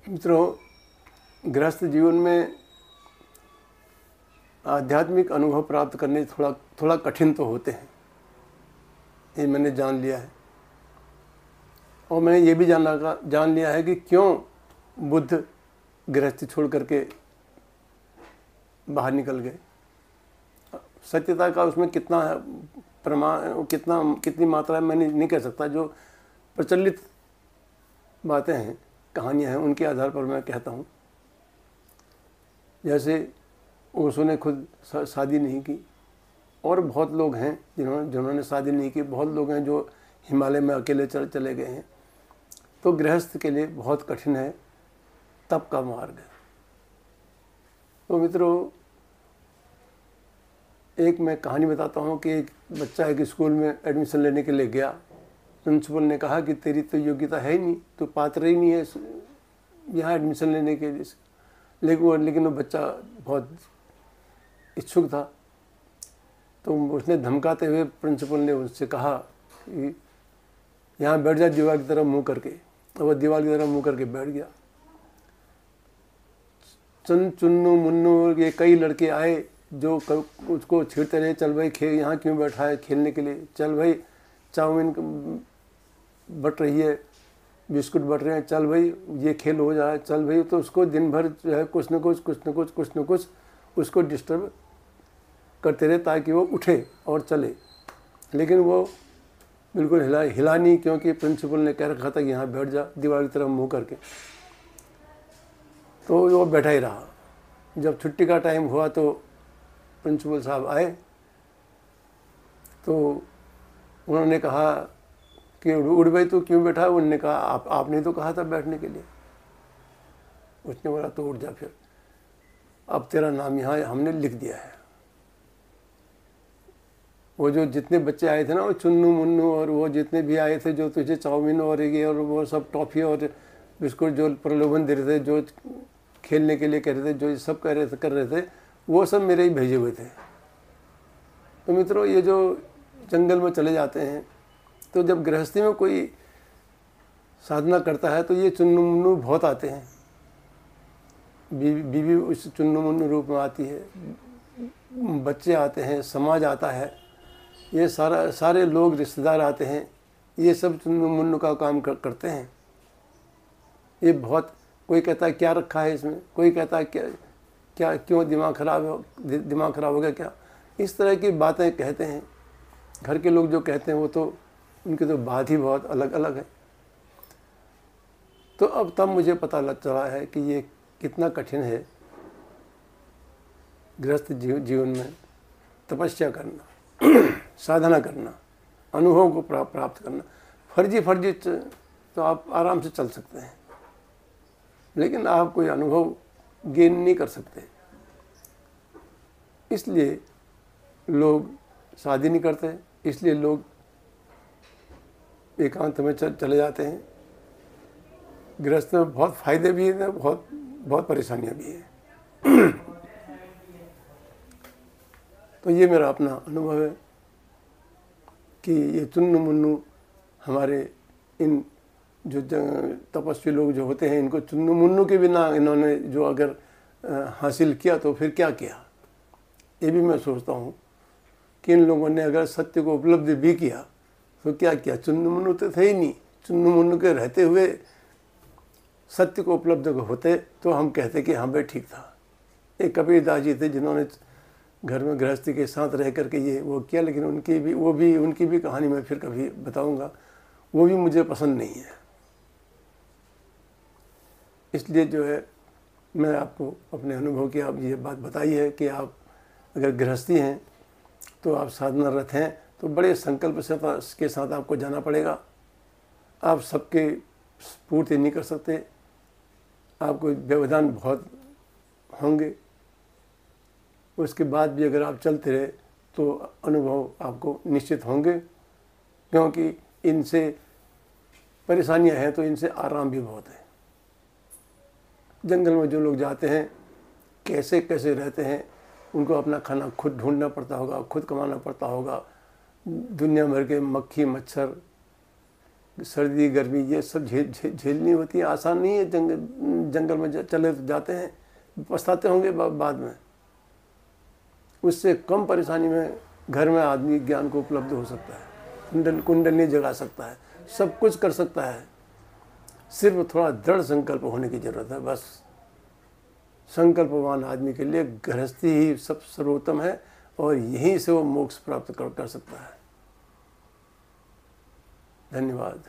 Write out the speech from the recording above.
मित्रों, गृहस्थ जीवन में आध्यात्मिक अनुभव प्राप्त करने थोड़ा कठिन तो होते हैं, ये मैंने जान लिया है। और मैंने ये भी जान लिया है कि क्यों बुद्ध गृहस्थी छोड़ करके बाहर निकल गए। सत्यता का उसमें कितना प्रमाण, कितनी मात्रा है मैंने नहीं कह सकता। जो प्रचलित बातें हैं, कहानियाँ हैं, उनके आधार पर मैं कहता हूँ। जैसे ओशो ने खुद शादी नहीं की, और बहुत लोग हैं जिन्होंने शादी नहीं की। बहुत लोग हैं जो हिमालय में अकेले चले गए हैं। तो गृहस्थ के लिए बहुत कठिन है तप का मार्ग। तो मित्रों, एक मैं कहानी बताता हूँ कि एक बच्चा एक स्कूल में एडमिशन लेने के लिए गया। प्रिंसिपल ने कहा कि तेरी तो योग्यता है ही नहीं, तो पात्र ही नहीं है यहाँ एडमिशन लेने के लिए। लेकिन वो बच्चा बहुत इच्छुक था। तो उसने धमकाते हुए प्रिंसिपल ने उससे कहा कि यहाँ बैठ जा दीवार की तरफ मुँह करके। और वह दीवार की तरफ मुँह करके बैठ गया। चुन्नू मुन्नू ये कई लड़के आए जो उसको छेड़ते रहे, चल भाई यहाँ क्यों बैठा है खेलने के लिए, चल भाई चाउमीन बट रही है, बिस्कुट बट रहे हैं, चल भाई ये खेल हो जाए, चल भाई। तो उसको दिन भर जो है कुछ न कुछ उसको डिस्टर्ब करते रहे ताकि वो उठे और चले। लेकिन वो बिल्कुल हिला नहीं, क्योंकि प्रिंसिपल ने कह रखा था कि यहाँ बैठ जा दीवार की तरफ मुँह करके। तो वो बैठा ही रहा। जब छुट्टी का टाइम हुआ तो प्रिंसिपल साहब आए। तो उन्होंने कहा कि उठ भाई तू क्यों बैठा है। उन्होंने कहा आपने तो कहा था बैठने के लिए। उसने बोला तो उठ जा फिर, अब तेरा नाम यहाँ हमने लिख दिया है। वो जो जितने बच्चे आए थे ना, वो चुन्नू मुन्नू और वो जितने भी आए थे जो तुझे चाउमीन और ये और वो सब टॉफ़ी और बिस्कुट जो प्रलोभन दे रहे थे, जो खेलने के लिए कह रहे थे, जो सब कर रहे थे, वो सब मेरे ही भेजे हुए थे। तो मित्रों, ये जो जंगल में चले जाते हैं, तो जब गृहस्थी में कोई साधना करता है तो ये चुन्नू मुन्नू बहुत आते हैं। बीवी उस चुन्नू मुन्नू रूप में आती है, बच्चे आते हैं, समाज आता है, ये सारे लोग रिश्तेदार आते हैं। ये सब चुन्नू मुन्नू का काम करते हैं। ये बहुत, कोई कहता है क्या रखा है इसमें, कोई कहता है क्या क्यों दिमाग खराब हो गया क्या, इस तरह की बातें कहते हैं। घर के लोग जो कहते हैं वो तो उनकी तो बात ही बहुत अलग अलग है। तो अब तब मुझे पता लग चला है कि ये कितना कठिन है गृहस्थ जीवन में तपस्या करना, साधना करना, अनुभव को प्राप्त करना। फर्जी तो आप आराम से चल सकते हैं, लेकिन आप कोई अनुभव गेन नहीं कर सकते। इसलिए लोग शादी नहीं करते, इसलिए लोग एकांत में चले जाते हैं। गृहस्थ में बहुत फायदे भी हैं, बहुत परेशानियां भी हैं। तो ये मेरा अपना अनुभव है कि ये चुन्नू मुन्नू हमारे इन जो तपस्वी लोग जो होते हैं, इनको चुन्नू मुन्नू के बिना इन्होंने जो अगर हासिल किया तो फिर क्या किया। ये भी मैं सोचता हूँ कि इन लोगों ने अगर सत्य को उपलब्धि भी किया तो क्या किया। चुन्नू मुन्नू तो थे ही नहीं। चुन्नू मुन्नू के रहते हुए सत्य को उपलब्ध होते तो हम कहते कि हाँ भाई ठीक था। एक कबीरदास जी थे जिन्होंने घर में गृहस्थी के साथ रह करके ये वो किया, लेकिन उनकी भी कहानी मैं फिर कभी बताऊंगा। वो भी मुझे पसंद नहीं है। इसलिए जो है मैं आपको अपने अनुभव की आप ये बात बताई है कि आप अगर गृहस्थी हैं तो आप साधनारत हैं तो बड़े संकल्प के साथ आपको जाना पड़ेगा। आप सबके पूर्ति नहीं कर सकते, आपको व्यवधान बहुत होंगे। उसके बाद भी अगर आप चलते रहे तो अनुभव आपको निश्चित होंगे, क्योंकि इनसे परेशानियां हैं तो इनसे आराम भी बहुत है। जंगल में जो लोग जाते हैं कैसे रहते हैं, उनको अपना खाना खुद ढूंढना पड़ता होगा, खुद कमाना पड़ता होगा। दुनिया भर के मक्खी मच्छर सर्दी गर्मी ये सब झेलनी होती है, आसान नहीं है। जंगल में चले तो जाते हैं, पछताते होंगे बाद में। उससे कम परेशानी में घर में आदमी ज्ञान को उपलब्ध हो सकता है, कुंडली जगा सकता है, सब कुछ कर सकता है। सिर्फ थोड़ा दृढ़ संकल्प होने की जरूरत है बस। संकल्पवान आदमी के लिए गृहस्थी ही सब सर्वोत्तम है और यहीं से वो मोक्ष प्राप्त कर सकता है। धन्यवाद।